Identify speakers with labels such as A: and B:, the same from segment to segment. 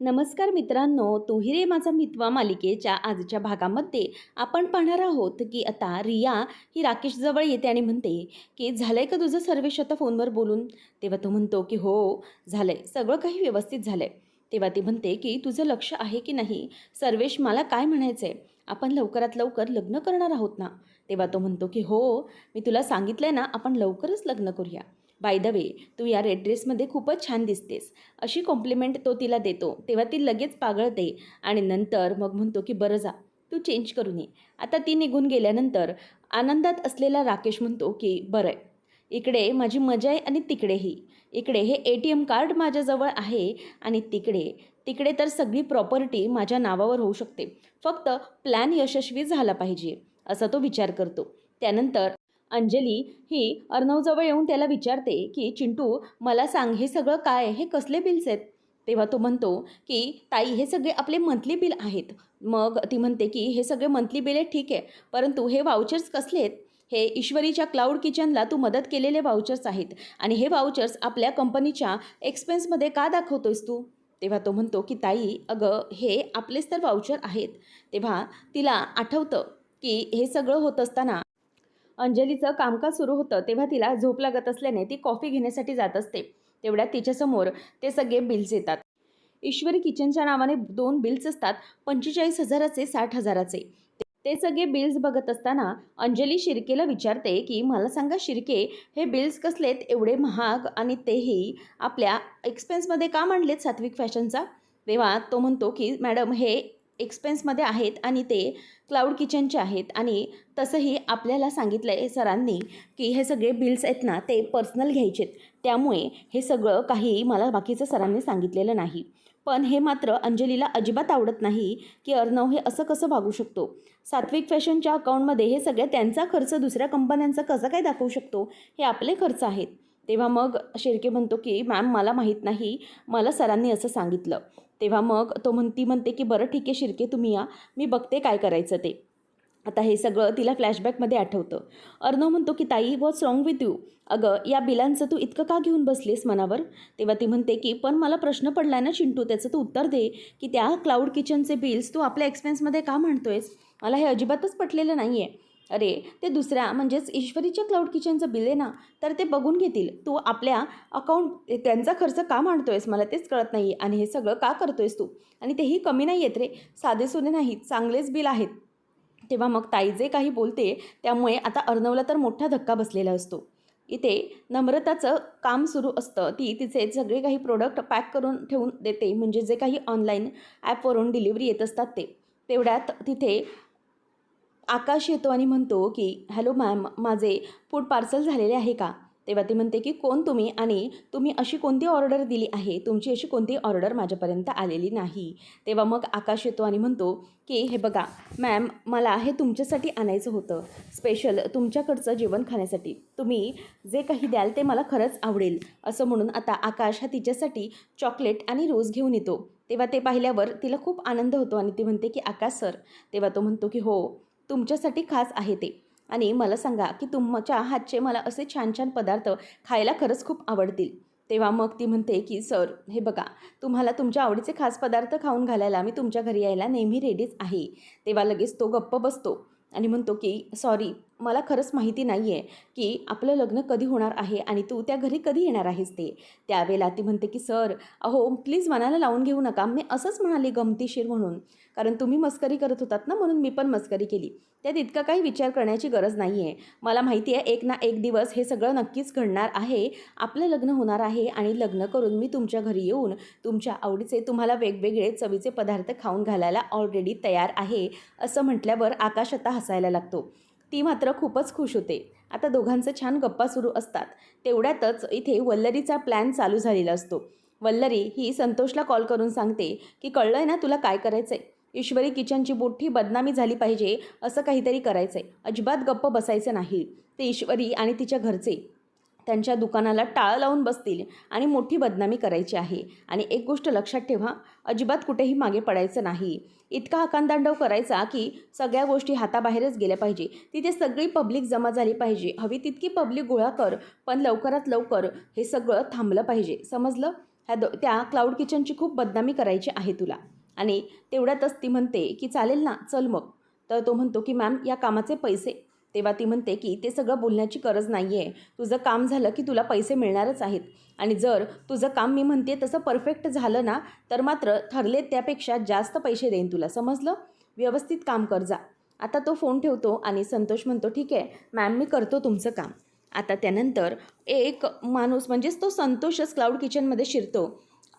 A: नमस्कार मित्रांनो, तू ही रे माझा मितवा मालिकेच्या आजच्या भागामध्ये आपण पाहणार आहोत की आता रिया ही राकेश जवळ येते आणि म्हणते की झालंय का तुझं सर्वेश आता फोनवर बोलून. तेव्हा तो म्हणतो की हो झालंय, सगळं काही व्यवस्थित झालंय. तेव्हा ती म्हणते की तुझं लक्ष आहे की नाही सर्वेश, मला काय म्हणायचंय, आपण लवकरात लवकर लग्न करणार आहोत ना. तेव्हा तो म्हणतो की हो, मी तुला सांगितलंय ना, आपण लवकरच लग्न करूया. बाय द वे, तू या रेड ड्रेसमध्ये खूपच छान दिसतेस, अशी कॉम्प्लिमेंट तो तिला देतो. तेव्हा ती लगेच पागळते आणि नंतर मग म्हणतो की बरं जा, तू चेंज करून ये. आता ती निघून गेल्यानंतर आनंदात असलेला राकेश म्हणतो की बरं आहे, इकडे माझी मजा आहे आणि तिकडेही. इकडे हे ATM कार्ड माझ्याजवळ आहे आणि तिकडे तिकडे तर सगळी प्रॉपर्टी माझ्या नावावर होऊ शकते. फक्त प्लॅन यशस्वी झाला पाहिजे, असा तो विचार करतो. त्यानंतर अंजली ही अर्णवजवळ येऊन त्याला विचारते की चिंटू, मला सांग, हे सगळं काय, हे कसले बिल्स आहेत. तेव्हा तो म्हणतो की ताई, हे सगळे आपले मंथली बिल आहेत. मग ती म्हणते की हे सगळे मंथली बिल आहेत, ठीक आहे, परंतु हे वाउचर्स कसले आहेत. हे ईश्वरीच्या क्लाउड किचनला तू मदत केलेले वाउचर्स आहेत आणि हे वाउचर्स आपल्या कंपनीच्या एक्सपेन्समध्ये का दाखवतोयस तू. तेव्हा तो म्हणतो की ताई, अगं हे आपलेच तर वाउचर आहेत. तेव्हा तिला आठवतं की हे सगळं होत असताना अंजलीचं कामकाज सुरू होतं. तेव्हा तिला झोप लागत असल्याने ती कॉफी घेण्यासाठी जात असते. तेवढ्यात तिच्यासमोर ते सगळे बिल्स येतात. ईश्वरी किचनच्या नावाने 2 बिल्स असतात, 45,000चे, 60,000चे. ते सगळे बिल्स बघत असताना अंजली शिर्केला विचारते की मला सांगा शिर्के, हे बिल्स कसलेत एवढे महाग आणि तेही आपल्या एक्सपेन्समध्ये का मांडलेत सात्विक फॅशनचा. तेव्हा तो म्हणतो की मॅडम, हे एक्सपेन्समध्ये आहेत आणि ते क्लाउड किचनचे आहेत आणि तसंही आपल्याला सांगितलं आहे सरांनी की हे सगळे बिल्स आहेत ना, ते पर्सनल घ्यायचेत. त्यामुळे हे सगळं काही मला बाकीचं सरांनी सांगितलेलं नाही. पण हे मात्र अंजलीला अजिबात आवडत नाही की अर्णव हे असं कसं वागू शकतो. सात्विक फॅशनच्या अकाउंटमध्ये हे सगळे त्यांचा खर्च दुसऱ्या कंपन्यांचा कसा काय दाखवू शकतो, हे आपले खर्च आहेत. तेव्हा मग शिर्के म्हणतो की मॅम, मला माहीत नाही, मला सरांनी असं सांगितलं. तेव्हा मग ती म्हणते की बरं ठीक आहे शिर्के, तुम्ही या, मी बघते काय करायचं ते. आता हे सगळं तिला फ्लॅशबॅकमध्ये आठवतं. अर्णव म्हणतो की ताई, व्हॉट्स रॉंग विथ यू, अगं या बिलांचं तू इतकं का घेऊन बसलीस मनावर. तेव्हा ती म्हणते की पण मला प्रश्न पडला ना चिंटू, त्याचं तू उत्तर दे की त्या क्लाउड किचनचे बिल्स तू आपल्या एक्सपेन्समध्ये का म्हणतोयस. मला हे अजिबातच पटलेलं नाही आहे. अरे, ते दुसऱ्या म्हणजेच ईश्वरीच्या क्लाउड किचनचं बिल आहे ना, तर ते बघून घेतील. तू आपल्या अकाउंट त्यांचा खर्च का मांडतोयस, मला तेच कळत नाही. आणि हे सगळं का करतोयस तू, आणि तेही कमी नाही आहेत रे, साधेसुधे नाहीत, चांगलेच बिल आहेत. तेव्हा मग ताई जे काही बोलते त्यामुळे आता अर्णवला तर मोठा धक्का बसलेला असतो. इथे नम्रताचं काम सुरू असतं. ती तिचे सगळे काही प्रोडक्ट पॅक करून ठेवून देते, म्हणजे जे काही ऑनलाईन ॲपवरून डिलिव्हरी येत असतात ते. तेवढ्यात तिथे आकाश येतो आणि म्हणतो की हॅलो मॅम, माझे फूड पार्सल झालेले आहे का. तेव्हा ती म्हणते की कोण तुम्ही आणि तुम्ही अशी कोणती ऑर्डर दिली आहे, तुमची अशी कोणती ऑर्डर माझ्यापर्यंत आलेली नाही. तेव्हा मग आकाश येतो आणि म्हणतो की हे बघा मॅम, मला हे तुमच्यासाठी आणायचं होतं, स्पेशल तुमच्याकडचं जेवण खाण्यासाठी. तुम्ही जे काही द्याल ते मला खरंच आवडेल, असं म्हणून आता आकाश हा तिच्यासाठी चॉकलेट आणि रोज घेऊन येतो. तेव्हा ते पाहिल्यावर तिला खूप आनंद होतो आणि ती म्हणते की आकाश सर. तेव्हा तो म्हणतो की हो, तुमच्यासाठी खास आहे ते, आणि मला सांगा की तुमच्या हातचे मला असे छान छान पदार्थ खायला खरंच खूप आवडतील. तेव्हा मग ती म्हणते की सर हे बघा, तुम्हाला तुमच्या आवडीचे खास पदार्थ खाऊन घालायला मी तुमच्या घरी यायला नेहमी रेडीच आहे. तेव्हा लगेच तो गप्प बसतो आणि म्हणतो की सॉरी, मला खरंच माहिती नाही आहे की आपलं लग्न कधी होणार आहे आणि तू त्या घरी कधी येणार आहेस ते. त्यावेळेला ती म्हणते की सर, अहो प्लीज मनाला लावून घेऊ नका, मी असंच म्हणाली गमतीशीर म्हणून, कारण तुम्ही मस्करी करत होतात ना, म्हणून मी पण मस्करी केली. त्यात इतका काही विचार करण्याची गरज नाही आहे. मला माहिती आहे एक ना एक दिवस हे सगळं नक्कीच घडणार आहे, आपलं लग्न होणार आहे आणि लग्न करून मी तुमच्या घरी येऊन तुमच्या आवडीचे तुम्हाला वेगवेगळे चवीचे पदार्थ खाऊन घालायला ऑलरेडी तयार आहे. असं म्हटल्यावर आकाश आता हसायला लागतो. ती मात्र खूपच खुश होते. आता दोघांचं छान गप्पा सुरू असतात. तेवढ्यातच इथे वल्लरीचा प्लॅन चालू झालेला असतो. वल्लरी ही संतोषला कॉल करून सांगते की कळलं आहे ना तुला काय करायचं आहे, ईश्वरी किचनची मोठी बदनामी झाली पाहिजे, असं काहीतरी करायचं आहे, अजिबात गप्प बसायचं नाही. ते ईश्वरी आणि तिच्या घरचे त्यांच्या दुकानाला टाळं लावून बसतील आणि मोठी बदनामी करायची आहे. आणि एक गोष्ट लक्षात ठेवा, अजिबात कुठेही मागे पडायचं नाही. इतका हकांतांडव करायचा की सगळ्या गोष्टी हाताबाहेरच गेल्या पाहिजे. तिथे सगळी पब्लिक जमा झाली पाहिजे, हवी तितकी पब्लिक गोळा कर, पण लवकरात लवकर हे सगळं थांबलं पाहिजे, समजलं. त्या क्लाउड किचनची खूप बदनामी करायची आहे तुला. आणि तेवढ्यातच ती म्हणते की चालेल ना, चल मग. तर तो म्हणतो की मॅम या कामाचे पैसे. तेव्हा ती म्हणते की ते सगळं बोलण्याची गरज नाही आहे. तुझं काम झालं की तुला पैसे मिळणारच आहेत. आणि जर तुझं काम मी म्हणते तसं परफेक्ट झालं ना, तर मात्र ठरले त्यापेक्षा जास्त पैसे देईन तुला, समजलं? व्यवस्थित काम कर जा. आता तो फोन ठेवतो आणि संतोष म्हणतो ठीक आहे मॅम, मी करतो तुमचं काम. आता त्यानंतर एक माणूस म्हणजेच तो संतोषच क्लाउड किचनमध्ये शिरतो.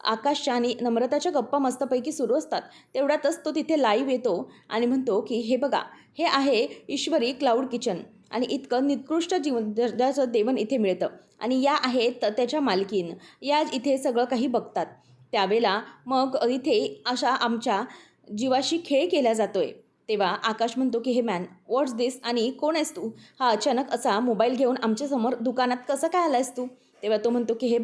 A: आकाशच्या आणि नम्रताच्या गप्पा मस्तपैकी सुरू असतात. तेवढ्यातच तो तिथे लाईव्ह येतो आणि म्हणतो की हे बघा, हे आहे ईश्वरी क्लाउड किचन आणि इतकं निकृष्ट दर्जाचं जेवण इथे मिळतं. आणि या आहेत त्याच्या मालकीन, या इथे सगळं काही बघतात. त्यावेळेला मग इथे अशा आमच्या जीवाशी खेळ केला जातोय. तेव्हा आकाश म्हणतो की हे मॅन, व्हॉट्स दिस आणि कोण आहेस तू? हा अचानक असा मोबाईल घेऊन आमच्यासमोर दुकानात कसं काय आलायस तू? तेव्हा तो म्हणतो की हे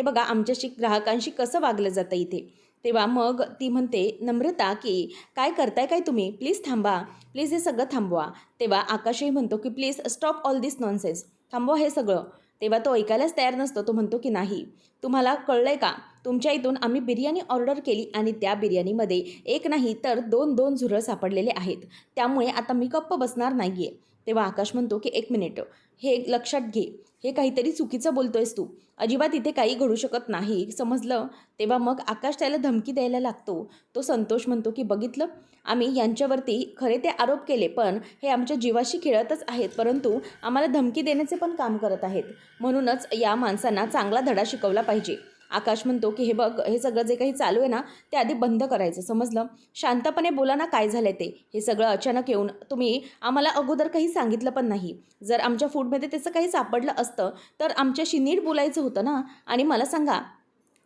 A: बघा आमच्याशी ग्राहकांशी कसं वागलं जातं इथे. तेव्हा मग ती म्हणते नम्रता की काय करताय काय तुम्ही? प्लीज थांबा, प्लीज हे सगळं थांबवा. तेव्हा आकाशही म्हणतो की please stop all this nonsense, थांबवा हे सगळं. तेव्हा तो ऐकायलाच तयार नसतो. तो म्हणतो की नाही, तुम्हाला कळलंय का? तुमच्या इथून आम्ही बिर्याणी ऑर्डर केली आणि त्या बिर्याणीमध्ये एक नाही तर दोन झुरळ सापडलेले आहेत. त्यामुळे आता मी गप्प बसणार नाही आहे. तेव्हा आकाश म्हणतो की एक मिनिट, हे लक्षात घे, हे काहीतरी चुकीचं बोलतोयस तू. अजिबात इथे काही घडू शकत नाही, समजलं? तेव्हा मग आकाश त्याला धमकी द्यायला लागतो. तो संतोष म्हणतो की बघितलं, आम्ही यांच्यावरती खरे ते आरोप केले, पण हे आमच्या जीवाशी खेळतच आहेत, परंतु आम्हाला धमकी देण्याचे पण काम करत आहेत. म्हणूनच या माणसांना चांगला धडा शिकवला पाहिजे. आकाश म्हणतो की हे बघ, हे सगळं जे काही चालू आहे ना, ते आधी बंद करायचं, समजलं? शांतपणे बोला ना काय झालंय ते. हे सगळं अचानक येऊन तुम्ही आम्हाला अगोदर काही सांगितलं पण नाही. जर आमच्या फूडमध्ये त्याचं काही सापडलं असतं तर आमच्याशी नीट बोलायचं होतं ना. आणि मला सांगा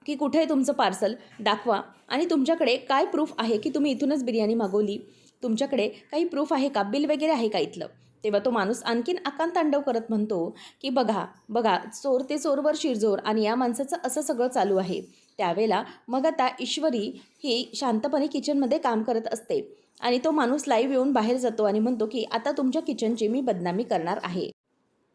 A: की कुठे आहे तुमचं पार्सल, दाखवा. आणि तुमच्याकडे काय प्रूफ आहे की तुम्ही इथूनच बिर्याणी मागवली? तुमच्याकडे काही प्रूफ आहे का? बिल वगैरे आहे का इथलं? तेव्हा तो माणूस आणखीन आकांतांडव करत म्हणतो की बघा बघा, चोर ते चोरवर शिरजोर आणि या माणसाचं असं सगळं चालू आहे. त्यावेळेला मग आता ईश्वरी ही शांतपणे किचनमध्ये काम करत असते आणि तो माणूस लाईव्ह येऊन बाहेर जातो आणि म्हणतो की आता तुमच्या किचनची मी बदनामी करणार आहे.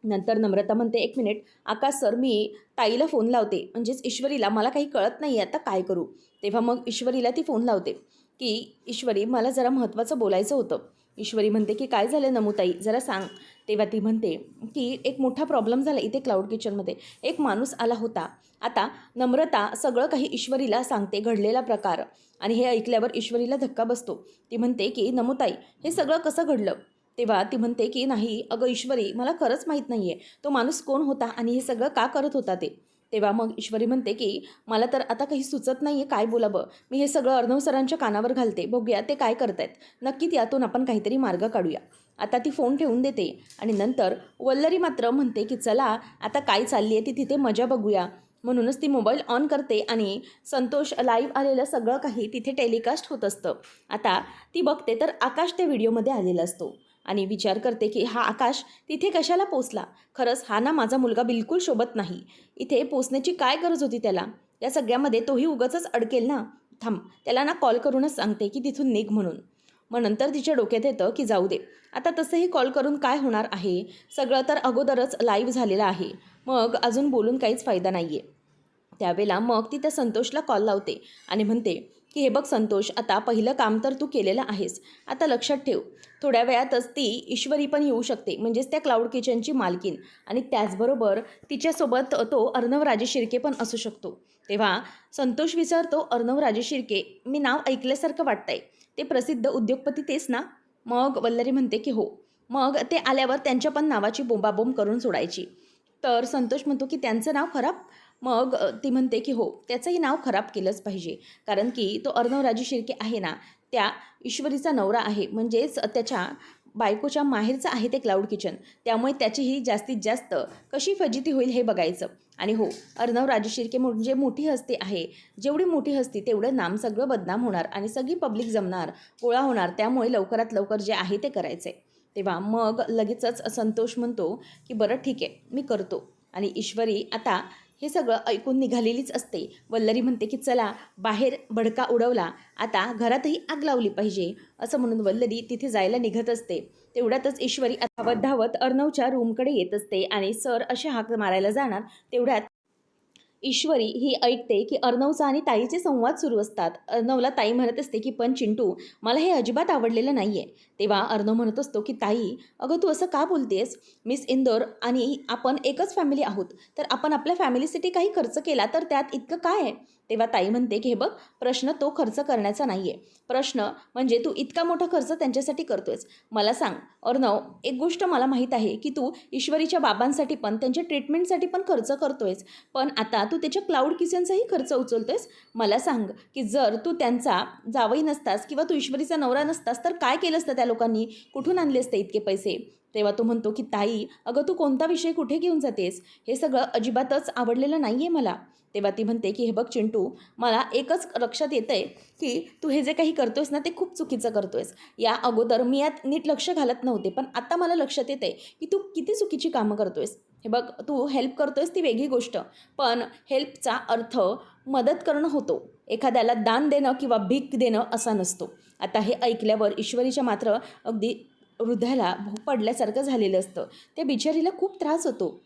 A: नंतर नम्रता म्हणते एक मिनिट आकाश सर, मी ताईला फोन लावते, म्हणजेच ईश्वरीला. मला काही कळत नाही आता काय करू. तेव्हा मग ईश्वरीला ती फोन लावते की ईश्वरी, मला जरा महत्त्वाचं बोलायचं होतं. ईश्वरी म्हणते की काय झालं नमुताई, जरा सांग. तेव्हा ती म्हणते की एक मोठा प्रॉब्लेम झाला इथे क्लाउड किचनमध्ये. एक माणूस आला होता. आता नम्रता सगळं काही ईश्वरीला सांगते, घडलेला प्रकार. आणि हे ऐकल्यावर ईश्वरीला धक्का बसतो. ती म्हणते की नमुताई, हे सगळं कसं घडलं? तेव्हा ती म्हणते की नाही अगं ईश्वरी, मला खरंच माहीत नाही आहे तो माणूस कोण होता आणि हे सगळं का करत होता ते. तेव्हा मग ईश्वरी म्हणते की मला तर आता काही सुचत नाही आहे काय बोलावं. मी हे सगळं अर्णव सरांच्या कानावर घालते, बघूया ते काय करतायत. नक्कीच यातून आपण काहीतरी मार्ग काढूया. आता ती फोन ठेवून देते आणि नंतर वल्लरी मात्र म्हणते की चला आता काय चालली आहे ती तिथे मजा बघूया. म्हणूनच ती मोबाईल ऑन करते आणि संतोष लाईव्ह आलेलं सगळं काही तिथे टेलिकास्ट होत असतं. आता ती बघते तर आकाश त्या व्हिडिओमध्ये आलेला असतो आणि विचार करते की हा आकाश तिथे कशाला पोचला? खरंच हा ना माझा मुलगा बिलकुल शोभत नाही. इथे पोचण्याची काय गरज होती त्याला? या सगळ्यामध्ये तोही उगाचच अडकेल ना. थांब, त्याला ना कॉल करूनच सांगते की तिथून निघ म्हणून. मग नंतर तिच्या डोक्यात येतं की जाऊ दे, आता तसंही कॉल करून काय होणार आहे? सगळं तर अगोदरच लाईव्ह झालेलं आहे. मग अजून बोलून काहीच फायदा नाही आहे. त्यावेळेला मग ती त्या संतोषला कॉल लावते आणि म्हणते की हे बघ संतोष, आता पहिलं काम तर तू केलेलं आहेस. आता लक्षात ठेव, थोड्या वेळातच ती ईश्वरी पण येऊ शकते, म्हणजेच त्या क्लाउड किचनची मालकीन. आणि त्याचबरोबर तिच्यासोबत तो अर्णव राजे शिर्के पण असू शकतो. तेव्हा संतोष विचारतो, अर्णव राजे शिर्के, मी नाव ऐकल्यासारखं वाटतंय, ते प्रसिद्ध उद्योगपती तेच ना? मग वल्लरी म्हणते की हो. मग ते आल्यावर त्यांच्या पण नावाची बोंबाबोंब करून सोडायची. तर संतोष म्हणतो की त्यांचं नाव खराब? मग ती म्हणते की हो, त्याचंही नाव खराब केलंच पाहिजे. कारण की तो अर्णव राजे शिर्के आहे ना, त्या ईश्वरीचा नवरा आहे, म्हणजेच त्याच्या बायकोच्या माहेरचं आहे ते क्लाउड किचन. त्यामुळे त्याचीही जास्तीत जास्त कशी फजिती होईल हे बघायचं. आणि हो, अर्णव राजे शिर्के म्हणजे मोठी हस्ती आहे. जेवढी मोठी हस्ती तेवढं नाम सगळं बदनाम होणार आणि सगळी पब्लिक जमणार, गोळा होणार. त्यामुळे लवकरात लवकर जे आहे ते करायचं आहे. तेव्हा मग लगेचच संतोष म्हणतो की बरं ठीक आहे, मी करतो. आणि ईश्वरी आता हे सगळं ऐकून निघालेलीच असते. वल्लरी म्हणते की चला, बाहेर भडका उडवला, आता घरातही आग लावली पाहिजे, असं म्हणून वल्लरी तिथे जायला निघत असते. तेवढ्यातच ईश्वरी धावत धावत अर्णवच्या रूमकडे येत असते आणि सर असे हाक मारायला जाणार. तेवढ्यात ईश्वरी ही ऐकते की अर्णवचा आणि ताईचे संवाद सुरू असतात. अर्णवला ताई म्हणत असते की "पण चिंटू, मला हे अजिबात आवडलेलं नाहीये." तेव्हा अर्णव म्हणत असतो की "ताई, अगं तू असं का बोलतेस? मिस इंदोर आणि आपण एकच फॅमिली आहोत. तर आपण आपल्या फॅमिलीसाठी काही खर्च केला तर त्यात इतकं काय आहे?" तेव्हा ताई म्हणते की "हे बघ, प्रश्न तो खर्च करण्याचा नाहीये. प्रश्न म्हणजे तू इतका मोठा खर्च त्यांच्यासाठी करतोयस. मला सांग अर्णव, एक गोष्ट मला माहीत आहे की तू ईश्वरीच्या बाबांसाठी पण, त्यांच्या ट्रीटमेंटसाठी पण खर्च करतोयस. पण आता तू त्याच्या क्लाउड किचनचाही खर्च उचलतोयस. मला सांग, की जर तू त्यांचा जावई नसतास किंवा तू ईश्वरीचा नवरा नसतास, तर काय केलं असतं त्या लोकांनी? कुठून आणले असते इतके पैसे? तेव्हा तो म्हणतो, की "ताई, अगं तू कोणता विषय कुठे घेऊन जातेस? हे सगळं अजिबातच आवडलेलं नाहीये मला." तेव्हा ती म्हणते, की "हे बघ चिंटू, मला एकच लक्षात येतंय, की तू हे जे काही करतोयस ना, ते खूप चुकीचं करतोयस. या अगोदर मी यात नीट लक्ष घालत नव्हते, पण आता मला लक्षात येतंय, की तू किती चुकीची कामं करतोयस. हे बघ, तू हेल्प करतोयस ती वेगळी गोष्ट, पण हेल्पचा अर्थ मदत करणं होतो. एखाद्याला दान देणं किंवा भीक देणं असा नसतो." आता हे ऐकल्यावर ईश्वरीच्या मात्र अगदी हृदयाला भूक पडल्यासारखं झालेलं असतं. त्या बिचारीला खूप त्रास होतो.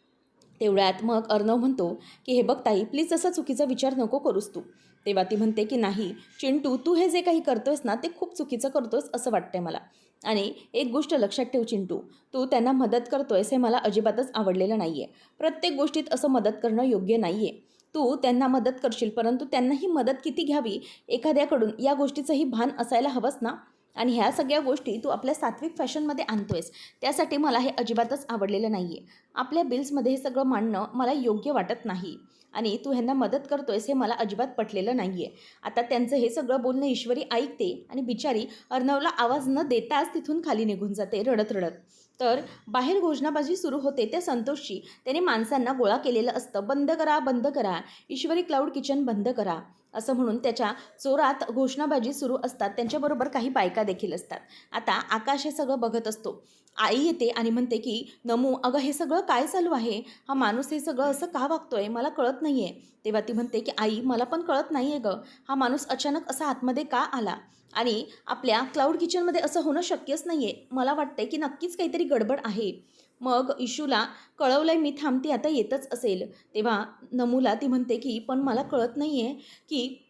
A: तेवढ्यात मग अर्णव म्हणतो, की "हे बघ ताई, प्लीज असा चुकीचा विचार नको करूस तू." तेव्हा ती म्हणते, की "नाही चिंटू, तू हे जे काही करतोयस ना, ते खूप चुकीचं करतोयस असं वाटतंय मला. आणि एक गोष्ट लक्षात ठेव चिंटू, तू त्यांना मदत करतोयस हे मला अजिबातच आवडलेलं नाहीये. प्रत्येक गोष्टीत असं मदत करणं योग्य नाहीये. तू त्यांना मदत करशील, परंतु त्यांनाही मदत किती घ्यावी एखाद्याकडून या गोष्टीचंही भान असायला हवंच ना. आणि ह्या सगळ्या गोष्टी तू आपल्या सात्विक फॅशनमध्ये आणतोयस. त्यासाठी मला हे अजिबातच आवडलेलं नाहीये. आपल्या बिल्समध्ये हे सगळं मांडणं मला योग्य वाटत नाही आणि तू ह्यांना मदत करतोयस हे मला अजिबात पटलेलं नाहीये." आता त्यांचं हे सगळं बोलणं ईश्वरी ऐकते आणि बिचारी अर्णवला आवाज न देताच तिथून खाली निघून जाते रडत-रडत. तर बाहेर घोषणाबाजी सुरू होते. त्या संतोषची त्याने माणसांना गोळा केलेलं असतं. "बंद करा, बंद करा. ईश्वरी क्लाउड किचन बंद करा." असं म्हणून त्याच्या जोरात घोषणाबाजी सुरू असतात. त्यांच्याबरोबर काही बायका देखील असतात. आता आकाश हे सगळं बघत असतो. आई येते आणि म्हणते, की "नमू, अगं हे सगळं काय चालू आहे? हा माणूस हे सगळं असं का वागतोय? मला कळत नाहीये." तेव्हा ती म्हणते, की "आई, मला पण कळत नाहीये गं. हा माणूस अचानक असा आतमध्ये का आला? आणि आपल्या क्लाउड किचनमध्ये असं होणं शक्यच नाहीये. मला वाटतंय, की नक्कीच काहीतरी गडबड आहे." मग इशूला कळवलंय मी, थांबते आता येतच असेल. तेव्हा नमूला ती म्हणते, की "पण मला कळत नाहीये, की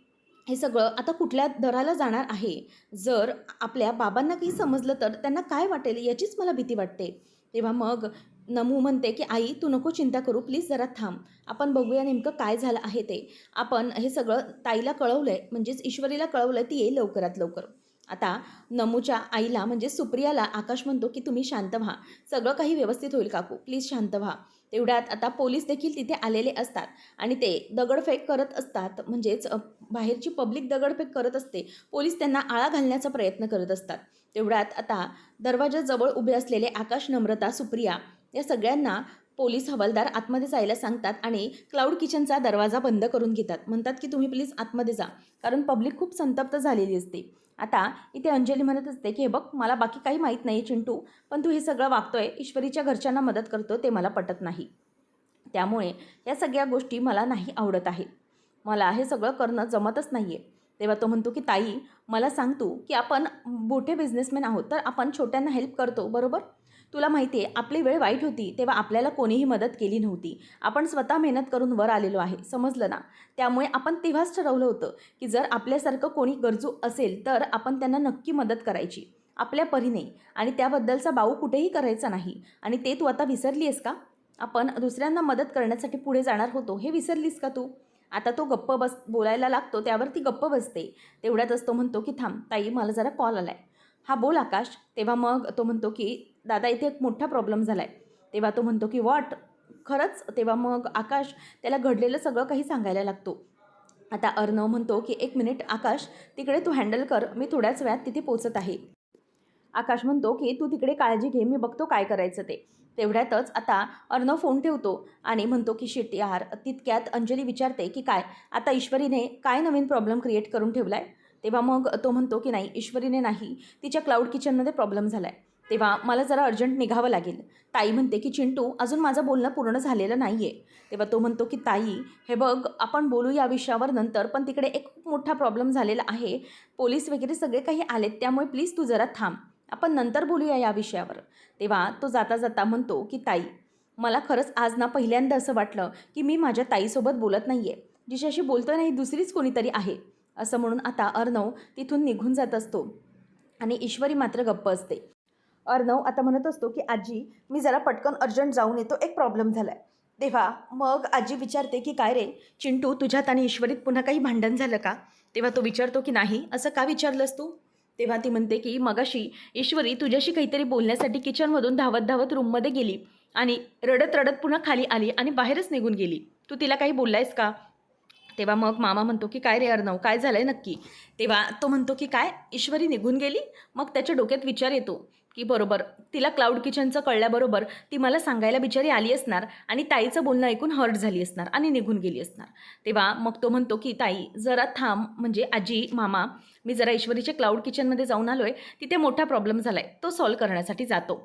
A: हे सगळं आता कुठल्या दराला जाणार आहे. जर आपल्या बाबांना काही समजलं तर त्यांना काय वाटेल याचीच मला भीती वाटते." तेव्हा मग नमू म्हणते, की "आई तू नको चिंता करू, प्लीज जरा थांब. आपण बघूया नेमकं काय झालं आहे ते. आपण हे सगळं ताईला कळवलंय, म्हणजेच ईश्वरीला कळवलंय, ती येईल लवकरात लवकर." आता नमूच्या आईला म्हणजे सुप्रियाला आकाश म्हणतो, की "तुम्ही शांत व्हा. सगळं काही व्यवस्थित होईल काकू. प्लीज शांत व्हा." तेवढ्यात आता पोलीस देखील तिथे आलेले असतात आणि ते दगडफेक करत असतात. म्हणजेच बाहेरची पब्लिक दगडफेक करत असते. पोलीस त्यांना आळा घालण्याचा प्रयत्न करत असतात. तेवढ्यात आता दरवाजाजवळ उभे असलेले आकाश, नम्रता, सुप्रिया या सगळ्यांना पोलीस हवालदार आतमध्ये जायला सांगतात आणि क्लाउड किचनचा दरवाजा बंद करून घेतात. म्हणतात, की "तुम्ही प्लीज आतमध्ये जा." कारण पब्लिक खूप संतप्त झालेली असते. आता इथे अंजली म्हणत असते, की "हे बघ, मला बाकी काही माहीत नाही चिंटू, पण तू हे सगळं वागतोय, ईश्वरीच्या घरच्यांना मदत करतो ते मला पटत नाही. त्यामुळे या सगळ्या गोष्टी मला नाही आवडत आहेत. मला हे सगळं करणं जमतच नाहीये." तेव्हा तो म्हणतो, की "ताई, मला सांग तू, की आपण मोठे बिझनेसमॅन आहोत, तर आपण छोट्यांना हेल्प करतो, बरोबर? तुला माहिती आहे, आपली वेळ वाईट होती, तेव्हा आपल्याला कोणीही मदत केली नव्हती. आपण स्वतः मेहनत करून वर आलेलो आहे, समजलं ना? त्यामुळे आपण तेव्हाच ठरवलं होतं, की जर आपल्यासारखं कोणी गरजू असेल, तर आपण त्यांना नक्की मदत करायची, आपल्या परीने आणि त्याबद्दलचा बाऊ कुठेही करायचा नाही. आणि ते तू आता विसरली आहेस का? आपण दुसऱ्यांना मदत करण्यासाठी पुढे जाणार होतो, हे विसरलीस का तू?" आता तो गप्प बोलायला लागतो, त्यावर ती गप्प बसते. तेवढ्यातच तो म्हणतो, की "थांब ताई, मला जरा कॉल आलाय." "हां, बोल आकाश." तेव्हा मग तो म्हणतो, की "दादा, इथे एक मोठा प्रॉब्लेम झालाय." तेव्हा तो म्हणतो, की "व्हॉट?" "खरंच?" तेव्हा मग आकाश त्याला घडलेलं सगळं काही सांगायला लागतो. आता अर्णव म्हणतो, की "1 मिनिट आकाश, तिकडे तू हँडल कर, मी थोड्याच वेळात तिथे पोहोचत आहे." आकाश म्हणतो, की "तू तिकडे काळजी घे, मी बघतो काय करायचं ते." तेवढ्यातच आता अर्णव फोन ठेवतो आणि म्हणतो, की "शिट यार." तितक्यात अंजली विचारते, की "काय? आता ईश्वरीने काय नवीन प्रॉब्लेम क्रिएट करून ठेवलाय?" तेव्हा मग तो म्हणतो, की "नाही, ईश्वरीने नाही. तिच्या क्लाउड किचनमध्ये प्रॉब्लेम झालाय. तेव्हा मला जरा अर्जंट निघावं लागेल." ताई म्हणते, की "चिंटू, अजून माझं बोलणं पूर्ण झालेलं नाहीये." तेव्हा तो म्हणतो, की "ताई, हे बघ, आपण बोलू या विषयावर नंतर, पण तिकडे एक खूप मोठा प्रॉब्लेम झालेला आहे. पोलीस वगैरे सगळे काही आलेत, त्यामुळे प्लीज तू जरा थांब. आपण नंतर बोलूया या विषयावर." तेव्हा तो जाता जाता म्हणतो, की "ताई, मला खरंच आज ना पहिल्यांदा असं वाटलं की मी माझ्या ताईसोबत बोलत नाही आहे, जिच्याशी बोलतो नाही दुसरीच कोणीतरी आहे. असं म्हणून आता अर्णव तिथून निघून जात असतो आणि ईश्वरी मात्र गप्प असते. अर्णव आता म्हणत असतो की आजी, मी जरा पटकन अर्जंट जाऊन येतो, एक प्रॉब्लेम झाला आहे. तेव्हा मग आजी विचारते की काय रे चिंटू, तुझ्यात आणि ईश्वरीत पुन्हा काही भांडण झालं का? तेव्हा तो विचारतो की नाही, असं का विचारलंस तू? तेव्हा ती म्हणते की मगाशी ईश्वरी तुझ्याशी काहीतरी बोलण्यासाठी किचनमधून धावत धावत रूममध्ये गेली आणि रडत रडत पुन्हा खाली आली आणि बाहेरच निघून गेली. तू तिला काही बोललायस का? तेव्हा मग मामा म्हणतो की काय रे अर्णव, काय झालंय नक्की? तेव्हा तो म्हणतो की काय, ईश्वरी निघून गेली? मग त्याच्या डोक्यात विचार येतो की बरोबर, तिला क्लाउड किचनचं कळल्याबरोबर ती मला सांगायला बिचारी आली असणार आणि ताईचं बोलणं ऐकून हर्ट झाली असणार आणि निघून गेली असणार. तेव्हा मग तो म्हणतो की ताई जरा थांब, म्हणजे आजी, मामा, मी जरा ईश्वरीच्या क्लाउड किचनमध्ये जाऊन आलोय, तिथे मोठा प्रॉब्लेम झालाय, तो सॉल्व्ह करण्यासाठी जातो.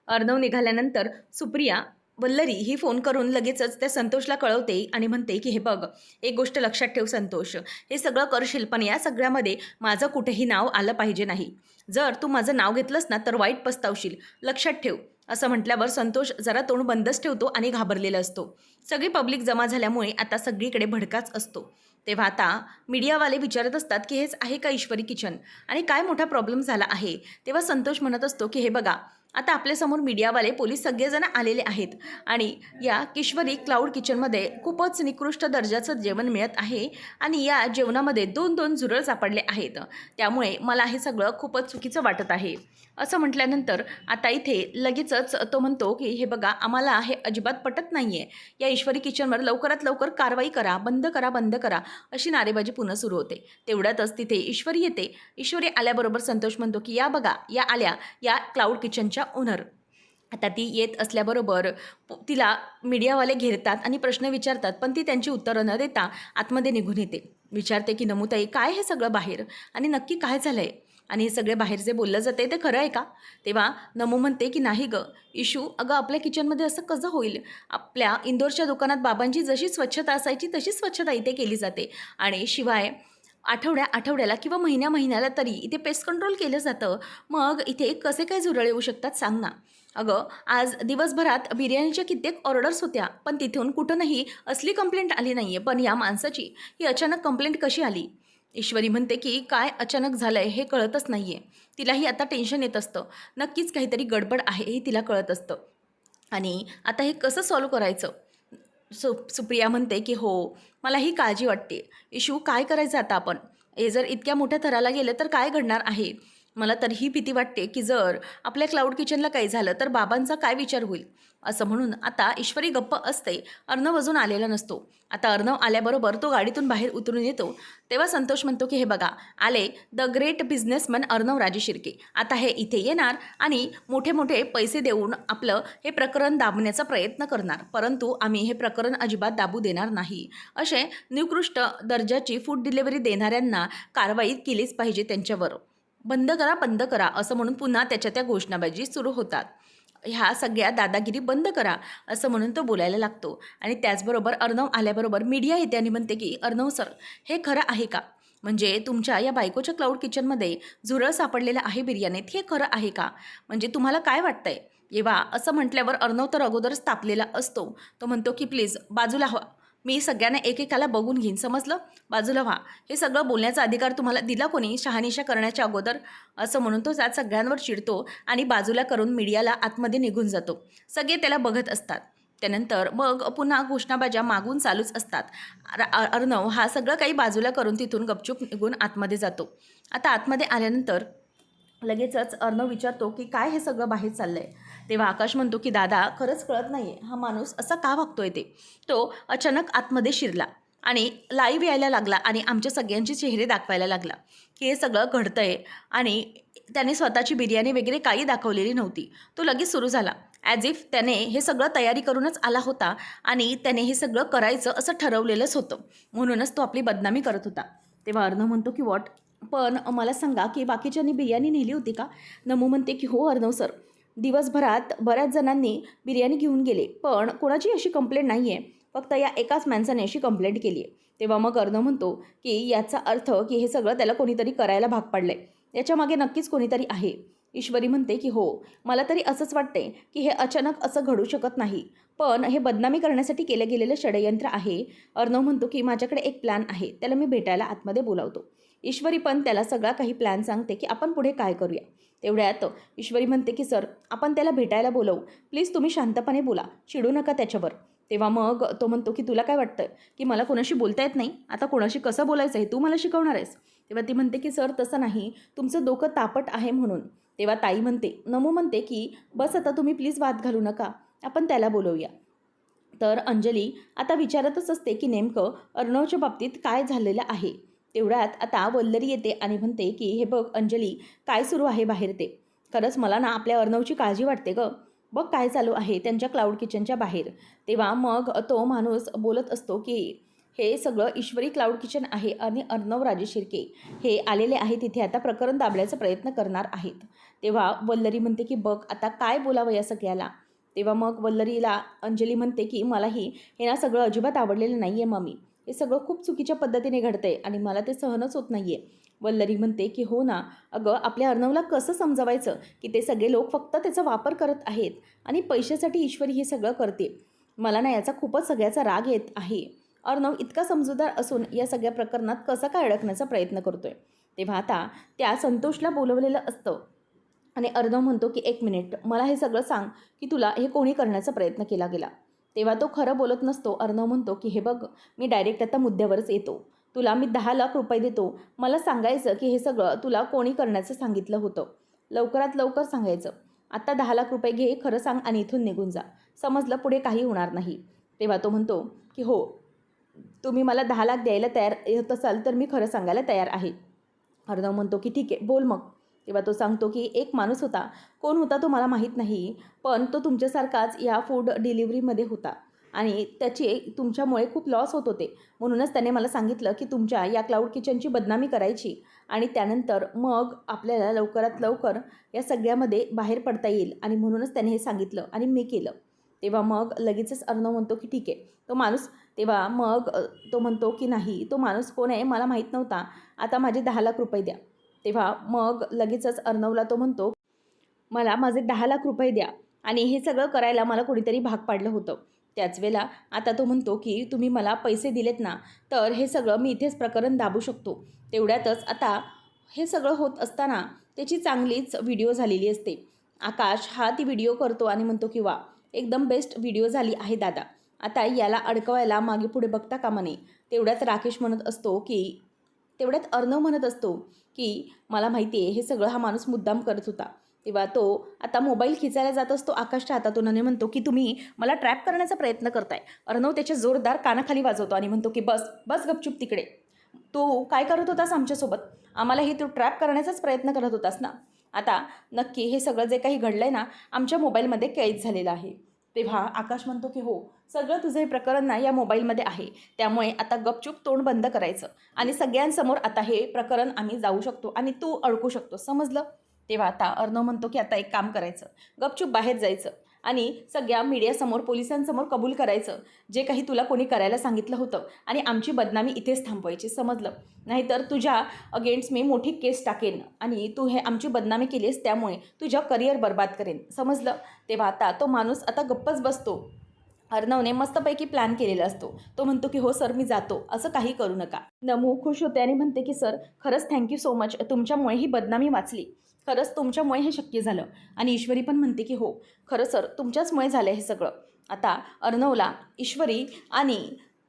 A: अर्णव निघाल्यानंतर सुप्रिया वल्लरी ही फोन करून लगेचच त्या संतोषला कळवते आणि म्हणते की हे बघ, एक गोष्ट लक्षात ठेव संतोष, हे सगळं करशील पण या सगळ्यामध्ये माझं कुठेही नाव आलं पाहिजे नाही. जर तू माझं नाव घेतलंस ना तर वाईट पस्तावशील, लक्षात ठेव. असं म्हटल्यावर संतोष जरा तोंड बंदच ठेवतो आणि घाबरलेला असतो. सगळी पब्लिक जमा झाल्यामुळे आता सगळीकडे भडकाच असतो. तेव्हा आता मीडियावाले विचारत असतात की हेच आहे का ईश्वरी किचन आणि काय मोठा प्रॉब्लेम झाला आहे. तेव्हा संतोष म्हणत असतो की हे बघा, आता आपल्यासमोर मीडियावाले, पोलीस सगळेजण आलेले आहेत आणि या ईश्वरी क्लाउड किचनमध्ये खूपच निकृष्ट दर्जाचं जेवण मिळत आहे आणि या जेवणामध्ये 2-2 झुरळ सापडले आहेत. त्यामुळे मला हे सगळं खूपच चुकीचं वाटत आहे. असं म्हटल्यानंतर आता इथे लगेचच तो म्हणतो की हे बघा, आम्हाला हे अजिबात पटत नाही आहे. या ईश्वरी किचनवर लवकरात लवकर कारवाई करा, बंद करा, बंद करा, अशी नारेबाजी पुन्हा सुरू होते. तेवढ्यातच तिथे ईश्वरी येते. ईश्वरी आल्याबरोबर संतोष म्हणतो की या बघा, या आल्या या क्लाउड किचनच्या ओनर. आता ती येत असल्याबरोबर तिला मीडियावाले घेरतात आणि प्रश्न विचारतात, पण ती त्यांची उत्तरं न देता आतमध्ये निघून येते. विचारते की नमुताई, काय हे सगळं बाहेर आणि नक्की काय झालं आहे आणि हे सगळे बाहेर जे बोललं जाते ते खरं आहे का? तेव्हा नमू म्हणते की नाही गं इशू, अगं आपल्या किचनमध्ये असं कसं होईल? आपल्या इंदोरच्या दुकानात बाबांची जशी स्वच्छता असायची तशी स्वच्छता इथे केली जाते आणि शिवाय आठवड्याला किंवा महिन्याला तरी इथे पेस्ट कंट्रोल केलं जातं. मग इथे कसे काय झुरळ येऊ शकतात सांग ना? अगं आज दिवसभरात बिर्याणीच्या कित्येक ऑर्डर्स होत्या, पण तिथून कुठूनही असली कंप्लेंट आली नाही आहे. पण या माणसाची ही अचानक कंप्लेंट कशी आली? ईश्वरी म्हणते की काय अचानक झालं आहे हे कळतच नाही आहे. तिलाही आता टेन्शन येत असतं. नक्कीच काहीतरी गडबड आहे हे तिला कळत असतं आणि आता हे कसं सॉल्व्ह करायचं? सुप्रिया म्हणते की हो, मलाही काळजी वाटते. इशू, काय करायचं आता आपण? हे जर इतक्या मोठ्या थराला गेलं तर काय घडणार आहे? मला तर ही भीती वाटते की जर आपल्या क्लाउड किचनला काही झालं तर बाबांचा काय विचार होईल? असं म्हणून आता ईश्वरी गप्प असते. अर्णव अजून आलेला नसतो. आता अर्णव आल्याबरोबर तो गाडीतून बाहेर उतरून येतो. तेव्हा संतोष म्हणतो की हे बघा, आले द ग्रेट बिझनेसमॅन अर्णव राजे शिर्के. आता हे इथे येणार आणि मोठे मोठे पैसे देऊन आपलं हे प्रकरण दाबण्याचा प्रयत्न करणार, परंतु आम्ही हे प्रकरण अजिबात दाबू देणार नाही. असे निकृष्ट दर्जाची फूड डिलिव्हरी देणाऱ्यांना कारवाई केलीच पाहिजे त्यांच्यावर. बंद करा, बंद करा, असं म्हणून पुन्हा त्याच्या त्या घोषणाबाजी सुरू होतात. ह्या सगळ्या दादागिरी बंद करा, असं म्हणून तो बोलायला लागतो. आणि त्याचबरोबर अर्णव आल्याबरोबर मीडिया येते आणि म्हणते की अर्णव सर, हे खरं आहे का? म्हणजे तुमच्या या बायकोच्या क्लाउड किचनमध्ये झुरळ सापडलेलं आहे बिर्याणीत, हे खरं आहे का? म्हणजे तुम्हाला काय वाटतंय? जेव्हा असं म्हटल्यावर अर्णव तर अगोदरच तापलेला असतो. तो म्हणतो की प्लीज बाजूला व्हा, मी सगळ्यांना एकेकाला बघून घेईन, समजलं? बाजूला व्हा. हे सगळं बोलण्याचा अधिकार तुम्हाला दिला कोणी शहानिशा करण्याच्या अगोदर? असं म्हणून तो त्यात सगळ्यांवर चिडतो आणि बाजूला करून मीडियाला आतमध्ये निघून जातो. सगळे त्याला बघत असतात. त्यानंतर मग पुन्हा घोषणाबाज्या मागून चालूच असतात. अर्णव हा सगळं काही बाजूला करून तिथून गपचूप निघून आतमध्ये जातो. आता आतमध्ये आल्यानंतर लगेचच अर्णव विचारतो की काय हे सगळं बाहेर चाललं आहे? तेव्हा आकाश म्हणतो की दादा, खरंच कळत नाही आहे हा माणूस असा का वागतोय ते. तो अचानक आतमध्ये शिरला आणि लाईव्ह यायला लागला आणि आमच्या सगळ्यांचे चेहरे दाखवायला लागला की हे सगळं घडतं आहे आणि त्याने स्वतःची बिर्याणी वगैरे काही दाखवलेली नव्हती. तो लगेच सुरू झाला ॲज इफ त्याने हे सगळं तयारी करूनच आला होता आणि त्याने हे सगळं करायचं असं ठरवलेलंच होतं, म्हणूनच तो आपली बदनामी करत होता. तेव्हा अर्णव म्हणतो की वॉट, पण मला सांगा की बाकीच्यांनी बिर्याणी नेली होती का? नमू म्हणते की हो अर्णव सर, दिवसभरात बऱ्याच जणांनी बिर्याणी घेऊन गेले, पण कोणाची अशी कंप्लेंट नाही आहे, फक्त या एकाच माणसाने अशी कंप्लेंट केली आहे. तेव्हा मग अर्णव म्हणतो की याचा अर्थ की हे सगळं त्याला कोणीतरी करायला भाग पाडलं आहे, याच्यामागे नक्कीच कोणीतरी आहे. ईश्वरी म्हणते की हो, मला तरी असंच वाटते की हे अचानक असं घडू शकत नाही. पण हे बदनामी करण्यासाठी केलं गेलेलं षडयंत्र आहे. अर्णव म्हणतो की माझ्याकडे एक प्लॅन आहे, त्याला मी भेटायला आतमध्ये बोलावतो. ईश्वरी पण त्याला सगळा काही प्लॅन सांगते की आपण पुढे काय करूया. तेवढ्यात ईश्वरी म्हणते की सर, आपण त्याला भेटायला बोलवू, प्लीज तुम्ही शांतपणे बोला, चिडू नका त्याच्यावर. तेव्हा मग तो म्हणतो की तुला काय वाटतं की मला कोणाशी बोलता येत नाही, आता कोणाशी कसं बोलायचं हे तू मला शिकवणार आहेस. तेव्हा ती म्हणते की सर तसं नाही, तुमचं डोकं तापट आहे म्हणून. तेव्हा ताई म्हणते, नमू म्हणते की बस आता तुम्ही प्लीज वाद घालू नका, आपण त्याला बोलवूया. तर अंजली आता विचारतच असते की नेमकं अर्णवच्या बाबतीत काय झालेलं आहे. तेवढ्यात आता वल्लरी येते आणि म्हणते की हे बघ अंजली, काय सुरू आहे बाहेर ते. खरंच मला ना आपल्या अर्णवची काळजी वाटते गं. बघ काय चालू आहे त्यांच्या क्लाउड किचनच्या बाहेर. तेव्हा मग तो माणूस बोलत असतो की हे सगळं ईश्वरी क्लाउड किचन आहे आणि अर्णव राजे शिर्के हे आलेले आहेत तिथे, आता प्रकरण दाबण्याचा प्रयत्न करणार आहेत. तेव्हा वल्लरी म्हणते की बघ आता काय बोलावं या सगळ्याला. तेव्हा मग वल्लरीला अंजली म्हणते की मलाही हे ना सगळं अजिबात आवडलेलं नाही आहे मम्मी. हे सगळं खूप चुकीच्या पद्धतीने घडतंय आणि मला ते सहनच होत नाही आहे. वल्लरी म्हणते की हो ना, अगं आपल्या अर्णवला कसं समजवायचं की ते सगळे लोक फक्त त्याचा वापर करत आहेत आणि पैशासाठी ईश्वरी हे सगळं करते. मला ना याचा खूपच सगळ्याचा राग येत आहे. अर्णव इतका समजूतदार असून या सगळ्या प्रकरणात कसा काय अडकण्याचा प्रयत्न करतोय. तेव्हा आता त्या संतोषला बोलवलेलं असतं आणि अर्णव म्हणतो की एक मिनिट, मला हे सगळं सांग की तुला हे कोणी करण्याचा प्रयत्न केला गेला. तेव्हा तो खरं बोलत नसतो. अर्णव म्हणतो की हे बघ, मी डायरेक्ट आता मुद्द्यावरच येतो. तुला मी 10 लाख रुपये देतो, मला सांगायचं की हे सगळं तुला कोणी करण्याचं सांगितलं होतं. लवकरात लवकर सांगायचं. आत्ता 10 लाख रुपये घे, खरं सांग आणि इथून निघून जा. समजलं, पुढे काही होणार नाही. तेव्हा तो म्हणतो की हो, तुम्ही मला 10 लाख द्यायला तयार होत असाल तर मी खरं सांगायला तयार आहे. अर्णव म्हणतो की ठीक आहे, बोल मग. तेव्हा तो सांगतो की एक माणूस होता, कोण होता तो मला माहीत नाही, पण तो तुमच्यासारखाच या फूड डिलिव्हरीमध्ये होता आणि त्याचे तुमच्यामुळे खूप लॉस होत होते. म्हणूनच त्याने मला सांगितलं की तुमच्या या क्लाउड किचनची बदनामी करायची आणि त्यानंतर मग आपल्याला लवकरात लवकर या सगळ्यामध्ये बाहेर पडता येईल आणि म्हणूनच त्याने हे सांगितलं आणि मी केलं. तेव्हा मग लगेचच अर्णव म्हणतो की ठीक आहे, तो माणूस. तेव्हा मग तो म्हणतो की नाही, तो माणूस कोण आहे मला माहीत नव्हता, आता माझे 10 लाख रुपये द्या. तेव्हा मग लगेचच अर्णवला तो म्हणतो, मला माझे 10 लाख रुपये द्या आणि हे सगळं करायला मला कोणीतरी भाग पाडलं होतं. त्याच वेळेला आता तो म्हणतो की तुम्ही मला पैसे दिलेत ना, तर हे सगळं मी इथेच प्रकरण दाबू शकतो. तेवढ्यातच आता हे सगळं होत असताना त्याची चांगलीच व्हिडिओ झालेली असते. आकाश हा ती व्हिडिओ करतो आणि म्हणतो की वा, एकदम बेस्ट व्हिडिओ झाली आहे दादा, आता याला अडकवायला मागे पुढे बघता कामा नये. तेवढ्यात राकेश म्हणत असतो की तेवढ्यात अर्णव म्हणत असतो की मला माहिती आहे हे सगळं हा माणूस मुद्दाम करत होता. तेव्हा तो आता मोबाईल खिचायला जात असतो आकाशच्या हातातून आणि म्हणतो की तुम्ही मला ट्रॅप करण्याचा प्रयत्न करताय. अर्णव त्याच्या जोरदार कानाखाली वाजवतो आणि म्हणतो की बस बस गपचूप तिकडे. तू काय करत होतास आमच्यासोबत? आम्हालाही तू ट्रॅप करण्याचाच प्रयत्न करत होतास ना. आता नक्की हे सगळं जे काही घडलं आहे ना, आमच्या मोबाईलमध्ये कैद झालेलं आहे. तेव्हा आकाश म्हणतो की हो, सगळं तुझं हे प्रकरण ना या मोबाईलमध्ये आहे, त्यामुळे आता गपचूप तोंड बंद करायचं आणि सगळ्यांसमोर आता हे प्रकरण आम्ही जाऊ शकतो आणि तू अडकू शकतो, समजलं. तेव्हा आता अर्णव म्हणतो की आता एक काम करायचं, गपचूप बाहेर जायचं आणि सगळ्या मीडियासमोर पोलिसांसमोर कबूल करायचं जे काही तुला कोणी करायला सांगितलं होतं आणि आमची बदनामी इथेच थांबवायची, समजलं. नाहीतर तुझ्या अगेन्स्ट मी मोठी केस टाकेन आणि तू हे आमची बदनामी केलीस त्यामुळे तुझ्या करिअर बर्बाद करेन, समजलं. तेव्हा आता तो माणूस आता गप्पच बसतो. अर्णवने मस्तपैकी प्लॅन केलेला असतो. तो म्हणतो की हो सर, मी जातो, असं काही करू नका. नमू खुश होते आणि म्हणते की सर, खरंच थँक्यू सो मच, तुमच्यामुळे ही बदनामी वाचली, खरंच तुमच्यामुळे हे शक्य झालं. आणि ईश्वरी पण म्हणते की हो, खरं सर तुमच्याचमुळे झालं हे सगळं. आता अर्णवला ईश्वरी आणि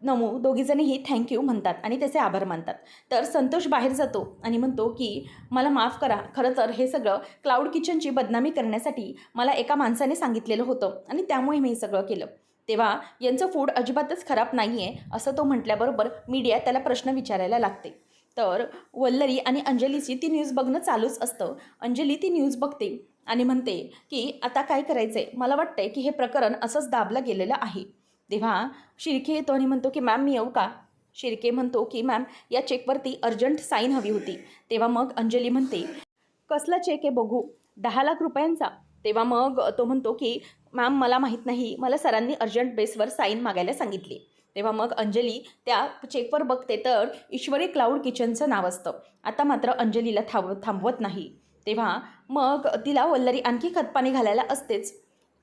A: नमू दोघीजणीही थँक्यू म्हणतात आणि त्याचे आभार मानतात. तर संतोष बाहेर जातो आणि म्हणतो की मला माफ करा, खरं तर हे सगळं क्लाउड किचनची बदनामी करण्यासाठी मला एका माणसाने सांगितलेलं होतं आणि त्यामुळे मी हे सगळं केलं. तेव्हा यांचं फूड अजिबातच खराब नाही आहे असं तो म्हटल्याबरोबर मीडिया त्याला प्रश्न विचारायला लागते. तर वल्लरी आणि अंजलीची ती न्यूज बघणं चालूच असतं. अंजली ती न्यूज बघते आणि म्हणते की आता काय करायचं आहे, मला वाटतंय की हे प्रकरण असंच दाबलं गेलेलं आहे. तेव्हा शिर्के येतो आणि म्हणतो की मॅम मी येऊ का? शिर्के म्हणतो की मॅम या चेकवरती अर्जंट साईन हवी होती. तेव्हा मग अंजली म्हणते कसला चेक आहे बघू? 10 लाख रुपयांचा. तेव्हा मग तो म्हणतो की मॅम मला माहीत नाही, मला सरांनी अर्जंट बेसवर साईन मागायला सांगितली. तेव्हा मग अंजली त्या चेकवर बघते तर ईश्वरी क्लाउड किचनचं नाव असतं. आता मात्र अंजलीला थांबवत नाही. तेव्हा मग तिला वल्लरी आणखी खतपाणी घालायला असतेच.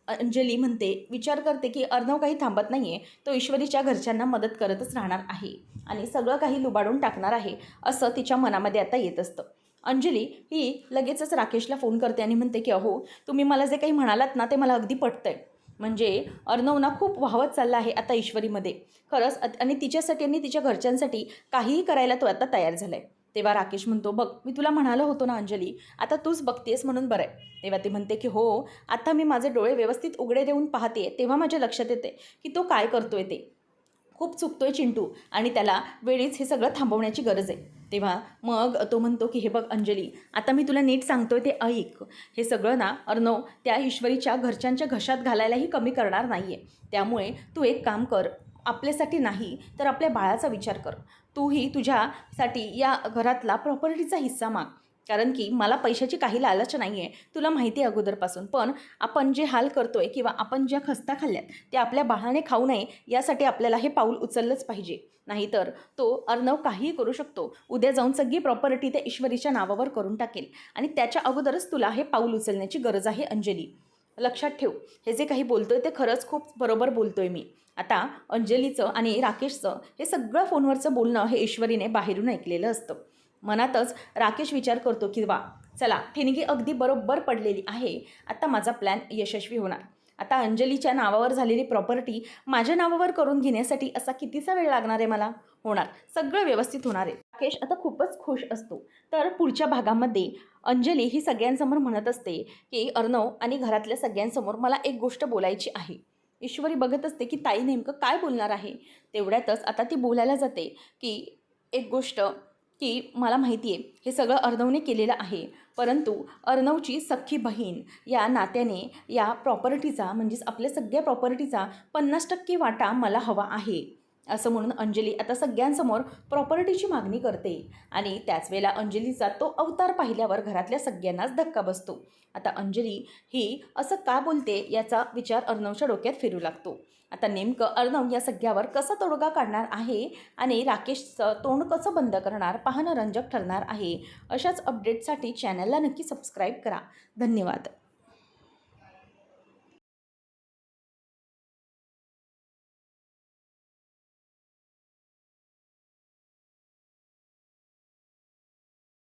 A: अंजली म्हणते, विचार करते की अर्णव काही थांबत नाही आहे. तो ईश्वरीच्या घरच्यांना मदत करतच राहणार आहे आणि सगळं काही लुबाडून टाकणार आहे, असं तिच्या मनामध्ये आता येत असतं. अंजली ही लगेचच राकेशला फोन करते आणि म्हणते की अहो, तुम्ही मला जे काही म्हणालात ना, ते मला अगदी पटतंय. म्हणजे अर्णव ना खूप वाहवत चालला आहे आता ईश्वरीमध्ये. खरंच आणि तिच्यासाठी आणि तिच्या घरच्यांसाठी काहीही करायला तो आता तयार झाला आहे. तेव्हा राकेश म्हणतो, बघ मी तुला म्हणालो होतो ना अंजली, आता तूच बघतेस म्हणून बरं आहे. तेव्हा ती म्हणते की हो, आता मी माझे डोळे व्यवस्थित उघडे देऊन पाहते, तेव्हा माझ्या लक्षात येते की तो काय करतोय ते. खूप चुकतोय चिंटू आणि त्याला वेळीच हे सगळं थांबवण्याची गरज आहे. तेव्हा मग तो म्हणतो की हे बघ अंजली, आता मी तुला नीट सांगतोय ते ऐक. हे सगळं ना अर्णव त्या ईश्वरीच्या घरच्यांच्या घशात घालायलाही कमी करणार नाही आहे. त्यामुळे तू एक काम कर, आपल्यासाठी नाही तर आपल्या बाळाचा विचार कर. तूही तुझ्यासाठी या घरातला प्रॉपर्टीचा हिस्सा माग. कारण की मला पैशाची काही लालच नाही आहे, तुला माहिती आहे अगोदरपासून. पण आपण जे हाल करतोय किंवा आपण ज्या खस्ता खाल्ल्यात त्या आपल्या बाळाने खाऊ नये, यासाठी आपल्याला हे पाऊल उचललंच पाहिजे. नाहीतर तो अर्णव काहीही करू शकतो. उद्या जाऊन सगळी प्रॉपर्टी त्या ईश्वरीच्या नावावर करून टाकेल आणि त्याच्या अगोदरच तुला हे पाऊल उचलण्याची गरज आहे अंजली. लक्षात ठेव, हे जे काही बोलतोय ते खरंच खूप बरोबर बोलतोय मी. आता अंजलीचं आणि राकेशचं हे सगळं फोनवरचं बोलणं हे ईश्वरीने बाहेरून ऐकलेलं असतं. मनातच राकेश विचार करतो की वा, चला ठिणगी अगदी बरोबर पडलेली आहे. आता माझा प्लॅन यशस्वी होणार. आता अंजलीच्या नावावर झालेली प्रॉपर्टी माझ्या नावावर करून घेण्यासाठी असा कितीसा वेळ लागणार आहे मला? होणार. सगळं व्यवस्थित होणार आहे. राकेश आता खूपच खुश असतो. तर पुढच्या भागामध्ये अंजली ही सगळ्यांसमोर म्हणत असते की अर्णव आणि घरातल्या सगळ्यांसमोर मला एक गोष्ट बोलायची आहे. ईश्वरी बघत असते की ताई नेमकं काय बोलणार आहे. तेवढ्यातच आता ती बोलायला जाते की एक गोष्ट की मला माहिती आहे हे सगळं अर्णवने केलेलं आहे, परंतु अर्णवची सख्खी बहीण या नात्याने या प्रॉपर्टीचा म्हणजेच आपल्या सगळ्या प्रॉपर्टीचा 50% वाटा मला हवा आहे, असं म्हणून अंजली आता सगळ्यांसमोर प्रॉपर्टीची मागणी करते. आणि त्याच वेळेला अंजलीचा तो अवतार पाहिल्यावर घरातल्या सगळ्यांनाच धक्का बसतो. आता अंजली ही असं का बोलते याचा विचार अर्णवच्या डोक्यात फिरू लागतो. आता नेमकं अर्णव या सगळ्यावर कसा तोडगा काढणार आहे आणि राकेशचं तोंड कसं बंद करणार पाहणं रंजक ठरणार आहे. अशाच अपडेटसाठी चॅनलला नक्की सबस्क्राईब करा. धन्यवाद.